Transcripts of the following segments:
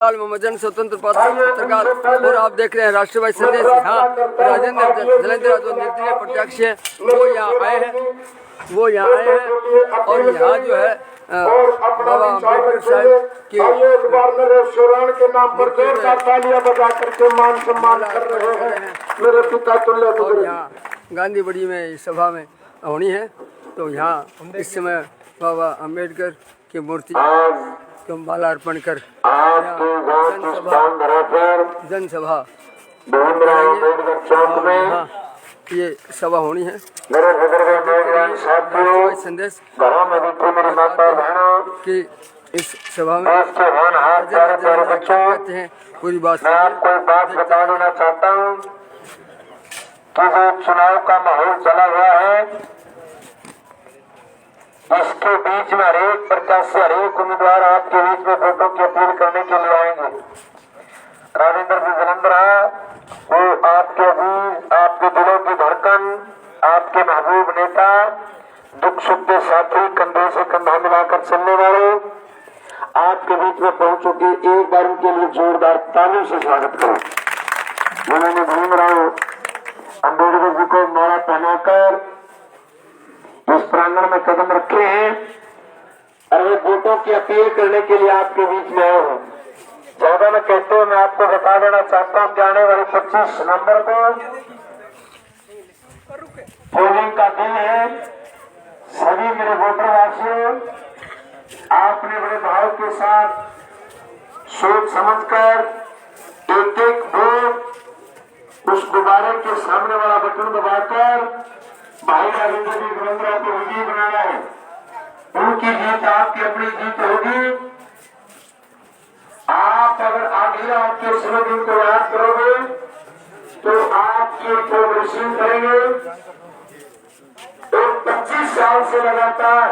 जन स्वतंत्र पत्रकार और आप देख रहे हैं राष्ट्रवादी संदेश। हाँ, राजेंद्र जलेंद्र जो निर्दलीय प्रत्याशी है वो यहाँ आए हैं और यहाँ जो है बाबा अम्बेडकर साहब के नाम पर जोरदार तालियां बजा करके मान सम्मान कर रहे हैं मेरे पिता तुल्य। और यहाँ गांधी बड़ी में सभा में होनी है, तो यहाँ इस समय बाबा अम्बेडकर की मूर्ति को माला अर्पण कर जनसभा चौक में ये सभा होनी है। संदेश कि इस सभा में कहते हैं पूरी बात। मैं आपको एक बात बता देना चाहता हूँ कि जो चुनाव का माहौल चला हुआ है, इसके बीच में हरेक प्रत्याशी हरेक उम्मीदवार आपके बीच में वोटों की अपील करने के लिए आएंगे। राजेंद्र जी जलंधरा वो आपके अजीज, आपके दिलों की धड़कन, आपके महबूब नेता, दुख सुख के साथी, कंधे से कंधा मिलाकर चलने वाले आपके बीच में पहुंच चुके। एक बार उनके लिए जोरदार तालियों से स्वागत करो। उन्होंने भीमराव अम्बेडकर जी को माला पहनाकर इस प्रांगण में कदम रखे हैं और वे वोटों की अपील करने के लिए आपके बीच में आए हैं। ज्यादा न कहते हुए मैं आपको बता देना चाहता हूँ कि आने वाले 25 नवंबर को पोलिंग का दिन है। सभी मेरे वोटर वासियों, आपने बड़े भाव के साथ सोच समझकर एक एक वोट उस गुब्बारे के सामने वाला बटन दबाकर भाई राजेंद्र जी जलंधरा को विजयी बनाना है। उनकी जीत आपकी अपनी जीत होगी। आप अगर आगे आपके समय दिन को याद करोगे तो आपकी प्रोग्रेसिंग करेंगे। और 25 साल से लगातार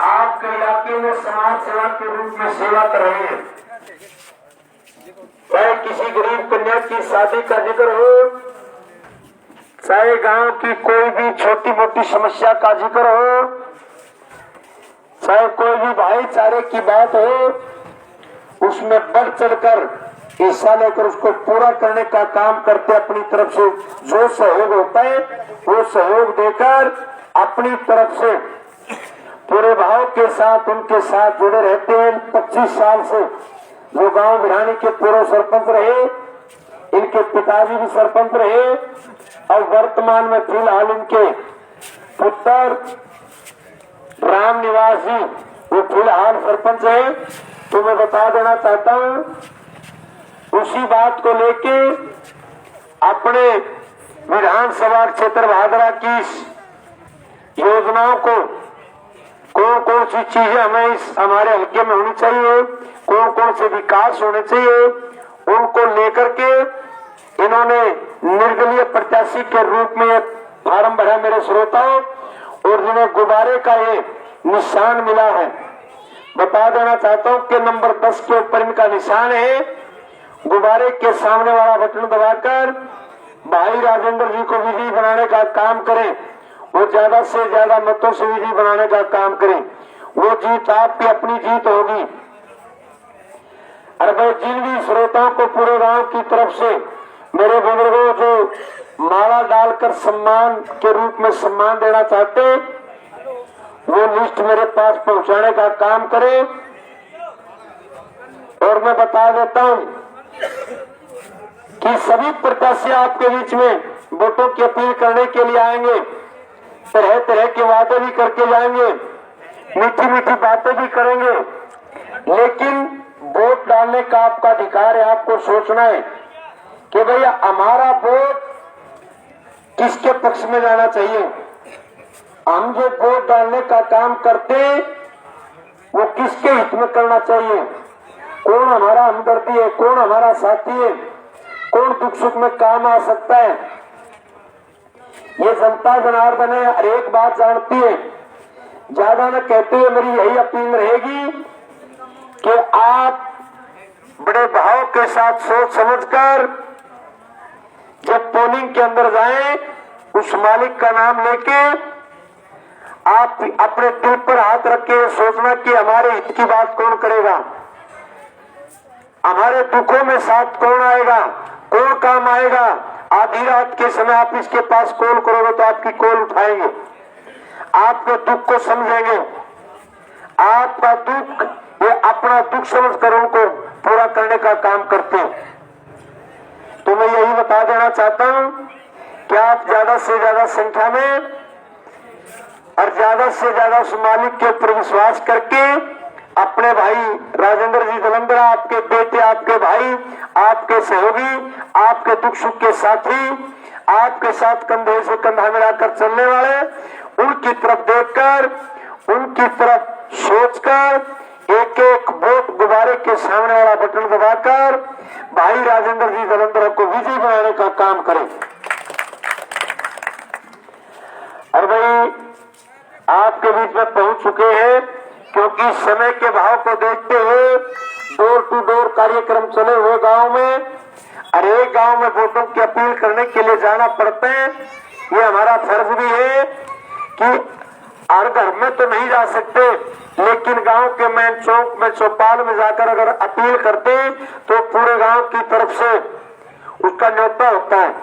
आपके इलाके में समाज सेवा के रूप में सेवा कर रहे हैं। चाहे किसी गरीब कन्या की शादी का जिक्र हो, चाहे गांव की कोई भी छोटी मोटी समस्या का जिक्र हो, चाहे कोई भी भाईचारे की बात हो, उसमें बढ़ चढ़कर हिस्सा लेकर उसको पूरा करने का काम करते अपनी तरफ से जो सहयोग होता है वो सहयोग देकर अपनी तरफ से पूरे भाव के साथ उनके साथ जुड़े रहते हैं। 25 साल से जो गांव बिहानी के पूर्व सरपंच रहे, इनके पिताजी भी सरपंच रहे और वर्तमान में फिलहाल इनके पुत्र राम निवास जी वो फिलहाल सरपंच है। तो मैं बता देना चाहता हूं उसी बात को लेके अपने विधानसभा क्षेत्र भादरा की योजनाओं को कौन कौन सी चीजें हमें इस हमारे हल्के में होनी चाहिए, कौन कौन से विकास होने चाहिए, उनको लेकर के इन्होंने निर्दलीय प्रत्याशी के रूप में फार्म भरा मेरे श्रोताओं। और जिन्हें गुब्बारे का ये निशान मिला है, बता देना चाहता हूं कि नंबर 10 के ऊपर इनका निशान है। गुब्बारे के सामने वाला बटन दबाकर भाई राजेंद्र जी को विजयी बनाने का काम करें, वो ज्यादा से ज्यादा मतों से विजयी बनाने का काम करें। वो जीत आपकी अपनी जीत होगी। और भाई जिन भी श्रोताओं को पूरे गांव की तरफ से मेरे बुजुर्गों जो माला डालकर सम्मान के रूप में सम्मान देना चाहते, वो लिस्ट मेरे पास पहुंचाने का काम करें। और मैं बता देता हूं कि सभी प्रत्याशी आपके बीच में वोटों की अपील करने के लिए आएंगे, तरह तरह के वादे भी करके जाएंगे, मीठी मीठी बातें भी करेंगे, लेकिन वोट डालने का आपका अधिकार है। आपको सोचना है कि भैया हमारा वोट किसके पक्ष में जाना चाहिए। हम जो वोट डालने का काम करते हैं वो किसके हित में करना चाहिए, कौन हमारा हमदर्दी है, कौन हमारा साथी है, कौन दुख सुख में काम आ सकता है, ये जनता जनार्दन है, हर एक बात जानती है। ज्यादा न कहते हुए मेरी यही अपील रहेगी कि आप बड़े भाव के साथ सोच समझकर जब पोलिंग के अंदर जाएं, उस मालिक का नाम लेके आप अपने दिल पर हाथ रख के सोचना कि हमारे हित की बात कौन करेगा। हमारे दुखों में साथ कौन आएगा, कौन काम आएगा। आधी रात के समय आप इसके पास कॉल करोगे तो आपकी कॉल उठाएंगे, आपके दुख को समझेंगे, आपका दुख ये अपना दुख समझकर उनको पूरा करने का काम करते हैं। तो मैं यही बता देना चाहता हूं कि आप ज्यादा से ज्यादा संख्या में और ज्यादा से ज्यादा उस मालिक के ऊपर विश्वास करके अपने भाई राजेंद्र जी जालंधर, आपके बेटे, आपके भाई, आपके सहयोगी, आपके दुख सुख के साथी, आपके साथ कंधे से कंधा मिलाकर चलने वाले, उनकी तरफ देखकर, उनकी तरफ सोचकर एक एक वोट गुब्बारे के सामने वाला बटन दबाकर भाई राजेंद्र जी जालंधर को विजयी बनाने का काम करें। और भाई आपके बीच में पहुंच चुके हैं, क्योंकि समय के भाव को देखते हुए डोर टू डोर कार्यक्रम चले हुए गांव में, और एक गांव में वोटों की अपील करने के लिए जाना पड़ता है। ये हमारा फर्ज भी है कि हर घर में तो नहीं जा सकते, लेकिन गांव के मेन चौक में, चौपाल में जाकर अगर अपील करते तो पूरे गांव की तरफ से उसका न्योता होता है।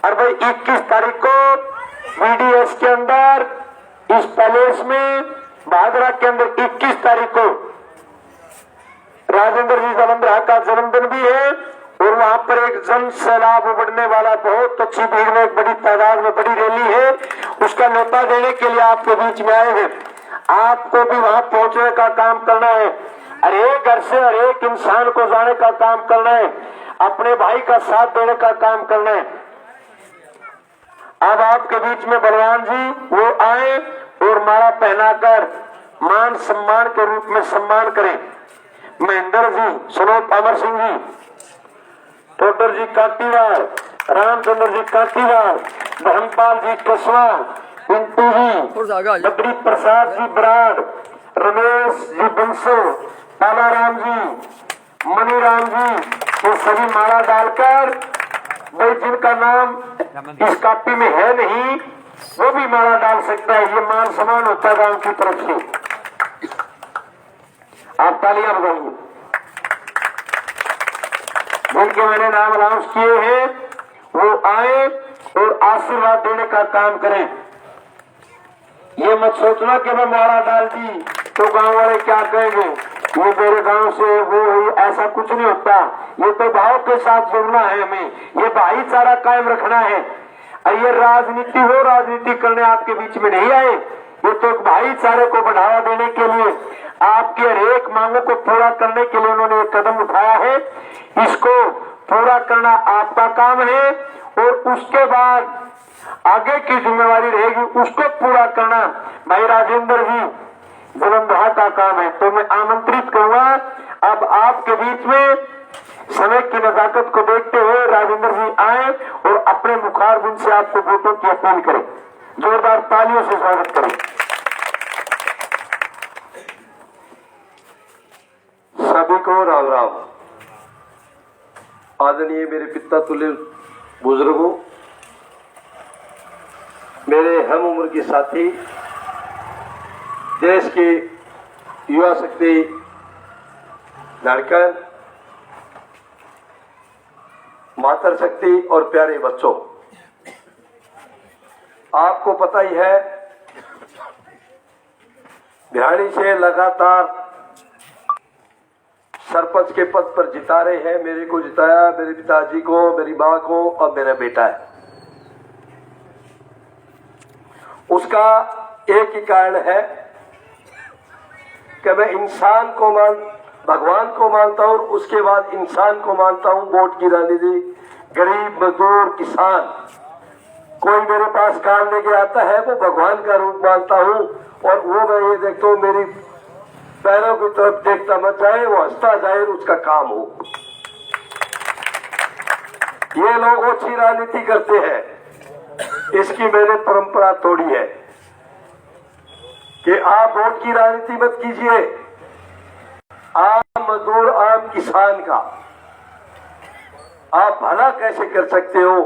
और भाई 21 तारीख को बीडीएस के अंदर इस पैलेस में भादरा के अंदर 21 तारीख को राजेंद्र जी जालंधर का जन्मदिन भी है, और वहां पर एक जन सैलाब उमड़ने वाला, बहुत अच्छी भीड़ में, एक बड़ी तादाद में बड़ी रैली है, उसका न्योता देने के लिए आपके बीच में आए हैं। आपको भी वहां पहुंचने का काम करना है, हर एक घर से हर एक इंसान को जाने का काम करना है, अपने भाई का साथ देने का काम करना है। अब आपके बीच में बलवान जी वो आए और माला पहनाकर मान सम्मान के रूप में सम्मान करें। महेंद्र जी, सनोज अमर सिंह जी, टोटर जी काटीवाल, रामचंद्र जी काटीवाल, धर्मपाल जी कसवा, पिंटू जी, बद्री प्रसाद जी बराड़, रमेश जी बंसो, तालाराम जी, मनीराम जी, ये सभी माला डालकर भाई जिनका नाम इस कापी में है नहीं वो भी माला डाल सकता है। ये मान सम्मान होता है गांव की तरफ से। आप तालियां बजाइए। जिनके मैंने नाम अनाउंस किए हैं वो आए और आशीर्वाद देने का काम करें। ये मत सोचना कि मैं माला डाल दी तो गांव वाले क्या कहेंगे, वो मेरे गांव से वो, ऐसा कुछ नहीं होता। ये तो भाव के साथ जुड़ना है, हमें ये भाईचारा कायम रखना है। और ये राजनीति हो, राजनीति करने आपके बीच में नहीं आए, ये तो भाईचारे को बढ़ावा देने के लिए, आपकी हर एक मांगों को पूरा करने के लिए उन्होंने एक कदम उठाया है। इसको पूरा करना आपका काम है, और उसके बाद आगे की जिम्मेवारी रहेगी उसको पूरा करना भाई राजेंद्र जी जालंधर का काम है। तो मैं आमंत्रित करूंगा अब आपके बीच में समय की नजाकत को देखते हुए राजेंद्र जी आए और अपने मुखारबिंद से आपको वोटों की अपील करें। जोरदार तालियों से स्वागत करें। सभी को राम राम। आदरणीय मेरे पिता तुल्य बुजुर्गों, मेरे हम उम्र के साथी, देश की युवा शक्ति धड़कन, मातर शक्ति और प्यारे बच्चों, आपको पता ही है भिवानी से लगातार सरपंच के पद पर जिता रहे हैं। मेरे को जिताया, मेरे पिताजी को, मेरी मां को और मेरा बेटा है। उसका एक ही कारण है कि मैं इंसान को भगवान को मानता हूं, उसके बाद इंसान को मानता हूं। वोट की राजनीति, गरीब, मजदूर, किसान, कोई मेरे पास काम लेके आता है वो भगवान का रूप मानता हूं। और वो मैं ये देखता हूं मेरी पैरों की तरफ देखता मत जाए, वो हंसता जाए, उसका काम हो। ये लोग अच्छी राजनीति करते हैं, इसकी मैंने परंपरा तोड़ी है कि आप वोट की राजनीति मत कीजिए। आम मजदूर, आम किसान का आप भला कैसे कर सकते हो,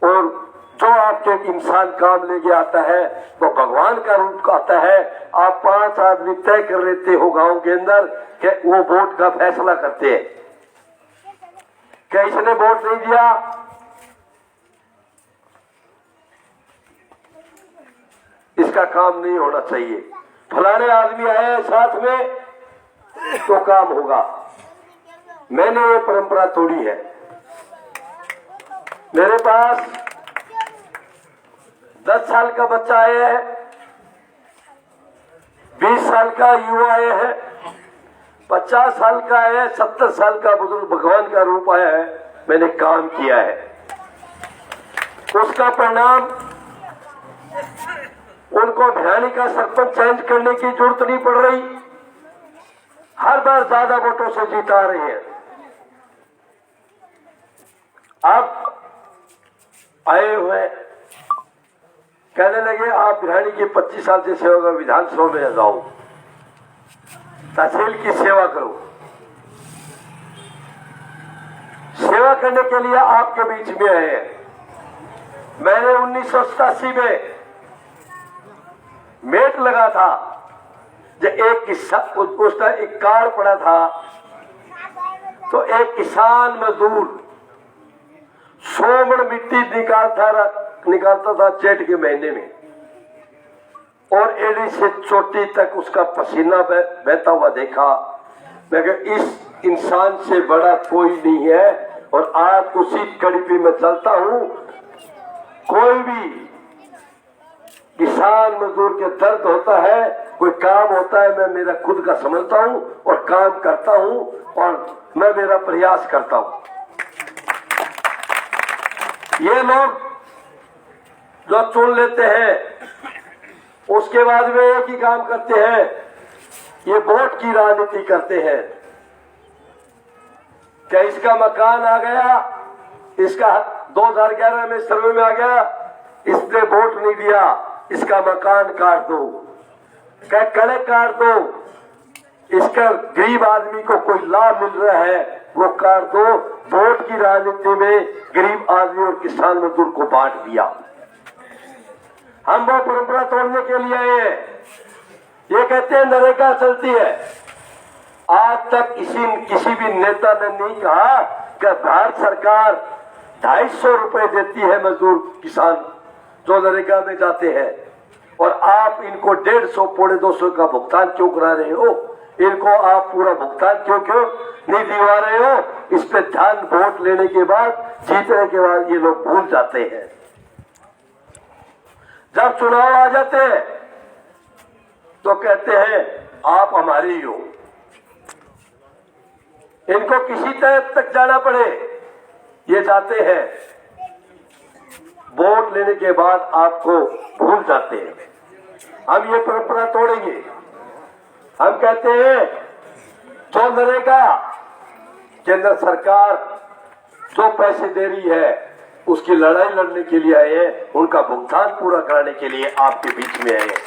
और जो आपके इंसान काम लेके आता है वो भगवान का रूप आता है। आप 5 आदमी तय कर लेते हो गांव के अंदर कि वो वोट का फैसला करते हैं। क्या इसने वोट नहीं दिया? इसका काम नहीं होना चाहिए। फलाने आदमी आए हैं साथ में तो काम होगा। मैंने ये परंपरा तोड़ी है। मेरे पास 10 साल का बच्चा आया है, 20 साल का युवा आया है, 50 साल का आया है, 70 साल का बुजुर्ग भगवान का रूप आया है। मैंने काम किया है, उसका परिणाम उनको भिवानी का सरपंच चेंज करने की जरूरत नहीं पड़ रही। हर बार ज्यादा वोटों से जीता रही है। अब आए हुए कहने लगे आप भिवानी की 25 साल से सेवा करो, विधानसभा में जाओ, तहसील की सेवा करो। सेवा करने के लिए आपके बीच में आए हैं। मैंने 1987 में मेट लगा था, जब एक किसान उसका एक कार्ड पड़ा था, तो एक किसान मजदूर 100 मण मिट्टी निकालता था जेठ के महीने में, और एड़ी से चोटी तक उसका पसीना बहता हुआ देखा। मैं कहा इस इंसान से बड़ा कोई नहीं है, और आज उसी कड़ी पे मैं चलता हूं। कोई भी किसान मजदूर के दर्द होता है, कोई काम होता है, मैं मेरा खुद का समझता हूं और काम करता हूं, और मैं मेरा प्रयास करता हूं। ये लोग जो चुन लेते हैं उसके बाद वे एक ही काम करते हैं, ये वोट की राजनीति करते हैं। क्या इसका मकान आ गया, इसका 2011 में सर्वे में आ गया, इसने वोट नहीं दिया, इसका मकान काट दो, क्या कड़क काट दो, इसका गरीब आदमी को कोई लाभ मिल रहा है वो काट दो। वोट की राजनीति में गरीब आदमी और किसान मजदूर को बांट दिया। हम वो परंपरा तोड़ने के लिए आए हैं। ये कहते हैं नरेगा चलती है। आज तक किसी भी नेता ने नहीं कहा कि भारत सरकार 250 रुपए देती है मजदूर किसान जो नरेगा में जाते हैं, और आप इनको 150 पौने 200 का भुगतान क्यों करा रहे हो? इनको आप पूरा भुगतान क्यों नहीं दिलवा रहे हो? इस पे ध्यान वोट लेने के बाद, जीतने के बाद ये लोग भूल जाते हैं। जब चुनाव आ जाते हैं तो कहते हैं आप हमारे ही हो। इनको किसी तरह तक जाना पड़े, ये जाते हैं, वोट लेने के बाद आपको भूल जाते हैं। हम ये परंपरा तोड़ेंगे। हम कहते हैं जो नरेगा केंद्र सरकार जो पैसे दे रही है उसकी लड़ाई लड़ने के लिए आए हैं, उनका भुगतान पूरा कराने के लिए आपके बीच में आए हैं।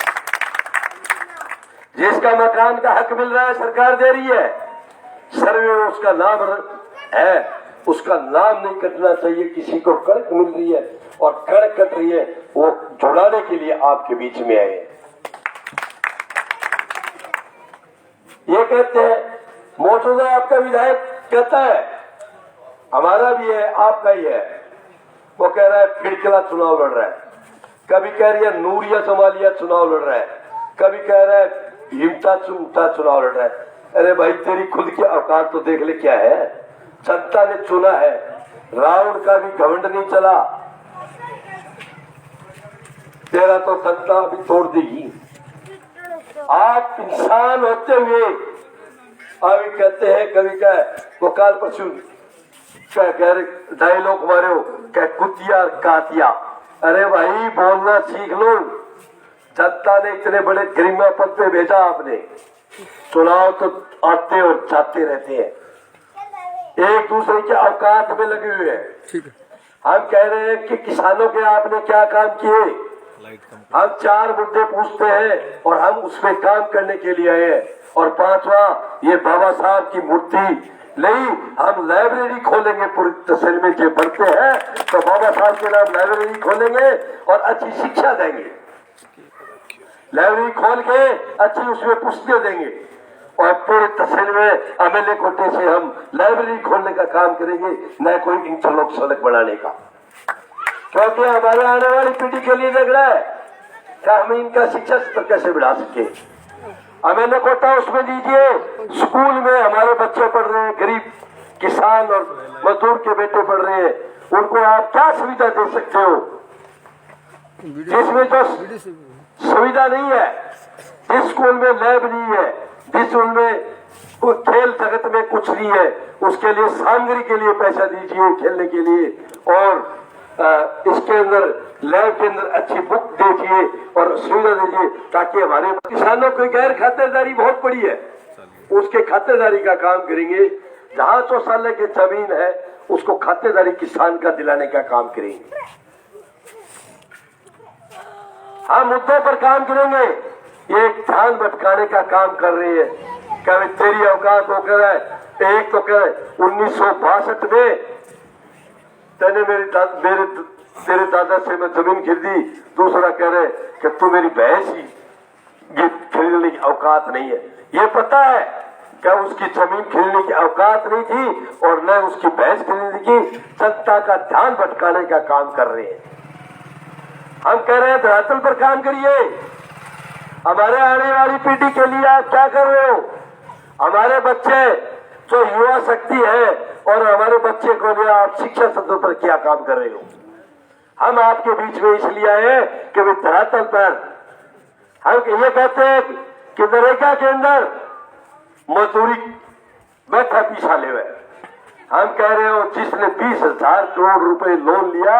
जिसका मकान का हक मिल रहा है सरकार दे रही है, सर्वे में उसका नाम है, उसका नाम नहीं कटना चाहिए। किसी को कड़क मिल रही है और कड़क कट रही है, वो जुड़ाने के लिए आपके बीच में आए हैं। ये कहते हैं मौजूदा आपका विधायक कहता है हमारा भी है आपका ही है, वो कह रहा है खिड़किला चुनाव लड़ रहा है, कभी कह रही है नूरिया समालिया चुनाव लड़ रहा है, कभी कह रहा है हिमता चुनाव लड़ रहा है। अरे भाई तेरी खुद की औकात तो देख ले क्या है। जनता ने चुना है, रावण का भी घमंड नहीं चला, तेरा तो जनता अभी तोड़ देगी। आप इंसान होते हुए अभी कहते हैं, कभी क्या वो काल परसों क्या कह रहे डायलॉग मारे हो, क्या कुतिया कातिया। अरे भाई बोलना सीख लो। जनता ने इतने बड़े गरिमा पद पे भेजा आपने, चुनाव तो आते और जाते रहते हैं, एक दूसरे के औकात में लगे हुए हैं। हम कह रहे हैं कि किसानों के आपने क्या काम किए। हम 4 मुद्दे पूछते हैं और हम उसमें काम करने के लिए आए हैं। और 5वां ये बाबा साहब की मूर्ति नहीं, हम लाइब्रेरी खोलेंगे पूरी तहसील में जो पढ़ते हैं तो बाबा साहब के नाम लाइब्रेरी खोलेंगे और अच्छी शिक्षा देंगे। लाइब्रेरी खोल के अच्छी उसमें पुस्तकें देंगे और पूरे तहसील में एमएलए कोटे से हम लाइब्रेरी खोलने का काम करेंगे, न कोई इंटरलॉक सड़क बनाने का, क्योंकि हमारे आने वाली पीढ़ी के लिए लग रहा है कि हम इनका शिक्षा स्तर कैसे बढ़ा सके। एमएलए कोटा उसमें दीजिए, स्कूल में हमारे बच्चे पढ़ रहे हैं, गरीब किसान और मजदूर के बेटे पढ़ रहे हैं, उनको आप क्या सुविधा दे सकते हो जिसमें जो सुविधा नहीं है, जिस स्कूल में लैब नहीं है, जिस स्कूल में खेल जगत में कुछ नहीं है, उसके लिए सामग्री के लिए पैसा दीजिए खेलने के लिए, और इसके अंदर लैब के अंदर अच्छी बुक दीजिए और सुविधा दीजिए, ताकि हमारे किसानों की गैर खातेदारी बहुत बड़ी है, उसके खातेदारी का काम करेंगे। जहाँ 2 साल की जमीन है उसको खातेदारी किसान का दिलाने का काम करेंगे। हम मुद्दों पर काम करेंगे, ये ध्यान भटकाने का काम कर रही है। कभी तेरी औकात होकर है, एक तो कह 1962 में तेरे तेरे दादा से मैं जमीन खरीदी, दूसरा कह रहे कि तू मेरी भैंस ही ये खरीदने की औकात नहीं है। ये पता है क्या उसकी जमीन खरीदने की औकात नहीं थी और न उसकी भैंस खरीदने की, जनता का ध्यान भटकाने का काम कर रहे हैं। हम कह रहे हैं धरातल पर काम करिए, हमारे आने वाली पीढ़ी के लिए आप क्या कर रहे हो, हमारे बच्चे जो युवा शक्ति है और हमारे बच्चे को लिए आप शिक्षा सत्र पर क्या काम कर रहे हो। हम आपके बीच में इसलिए आए कि वे धरातल पर हम ये कहते हैं कि नरेगा के अंदर मजदूरी बैठा पीछा ले हुए। हम कह रहे हो जिसने 20,000 करोड़ रुपए लोन लिया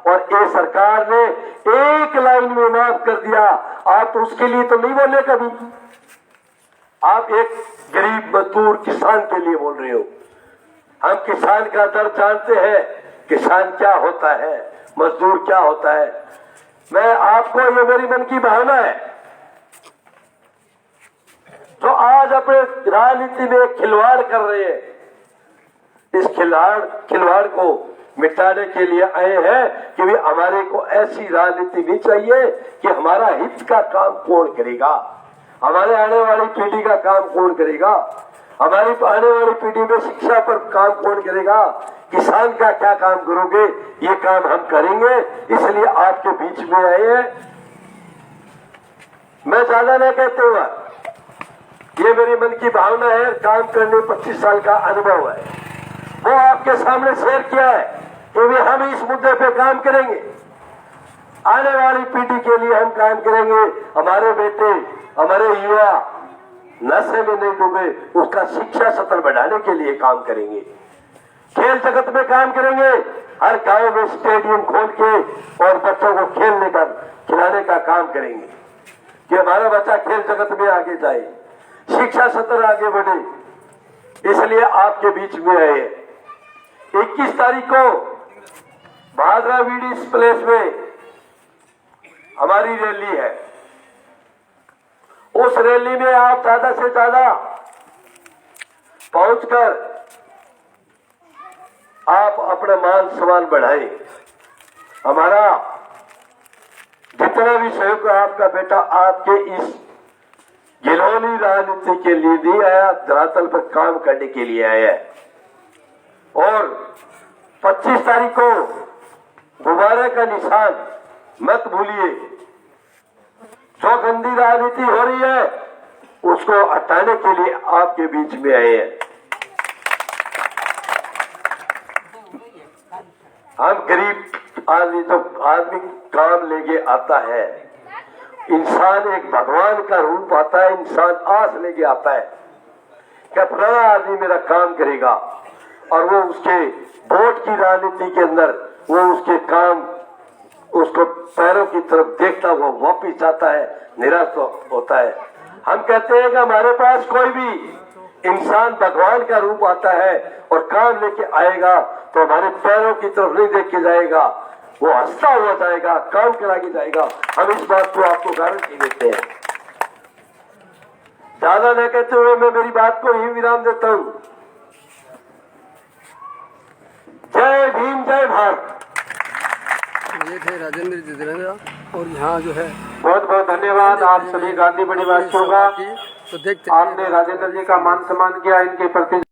और ये सरकार ने एक लाइन में माफ कर दिया, आप तो उसके लिए तो नहीं बोले कभी, आप एक गरीब मजदूर किसान के लिए बोल रहे हो। हम किसान का दर्द जानते हैं, किसान क्या होता है, मजदूर क्या होता है। मैं आपको, ये मेरी मन की भावना है, जो आज अपने राजनीति में खिलवाड़ कर रहे हैं, इस खिलवाड़ को मिटाने के लिए आए हैं कि भी हमारे को ऐसी राजनीति नहीं चाहिए कि हमारा हित का काम कौन करेगा, हमारे आने वाली पीढ़ी का काम कौन करेगा, हमारी आने वाली पीढ़ी में शिक्षा पर काम कौन करेगा, किसान का क्या काम करोगे, ये काम हम करेंगे। इसलिए आपके बीच में आए हैं। मैं ज्यादा नहीं कहते हुआ, ये मेरी मन की भावना है, काम करने 25 साल का अनुभव है, वो आपके सामने शेयर किया है कि भी हम इस मुद्दे पे काम करेंगे, आने वाली पीढ़ी के लिए हम काम करेंगे, हमारे बेटे हमारे युवा नशे में नहीं डूबे, उसका शिक्षा सत्र बढ़ाने के लिए काम करेंगे, खेल जगत में काम करेंगे, हर गांव में स्टेडियम खोल के और बच्चों को खेलने का खिलाने का काम करेंगे कि हमारा बच्चा खेल जगत में आगे जाए, शिक्षा सत्र आगे बढ़े। इसलिए आपके बीच में आए हैं। 21 तारीख को भादरा वीडीस प्लेस में हमारी रैली है, उस रैली में आप ज्यादा से ज्यादा पहुंचकर आप अपना मान सम्मान बढ़ाएं। हमारा जितना भी सहयोग आपका बेटा आपके इस घिनौनी राजनीति के लिए नहीं आया, धरातल पर काम करने के लिए आया है। और 25 तारीख को गुब्बारे का निशान मत भूलिए, जो गंदी राजनीति हो रही है उसको हटाने के लिए आपके बीच में आए हैं। हम गरीब आदमी, तो आदमी काम लेके आता है, इंसान एक भगवान का रूप आता है, इंसान आस लेके आता है कि फलाना आदमी मेरा काम करेगा, और वो उसके वोट की राजनीति के अंदर वो उसके काम, उसको पैरों की तरफ देखता हुआ वापिस जाता है, निराश होता है। हम कहते हैं कि हमारे पास कोई भी इंसान भगवान का रूप आता है और काम लेके आएगा तो हमारे पैरों की तरफ नहीं देख के जाएगा, वो हंसता हुआ जाएगा, काम करा के जाएगा। हम इस बात को आपको गारंटी देते हैं। ज्यादा न कहते हुए मैं मेरी बात को ही विराम देता हूं। जय भीम, जय भारत। ये थे राजेंद्र जितेंद्र, और यहाँ जो है बहुत बहुत धन्यवाद आप सभी गांधी परिवासियों का। तो देखते आपने राजेंद्र जी का मान सम्मान किया, इनके प्रति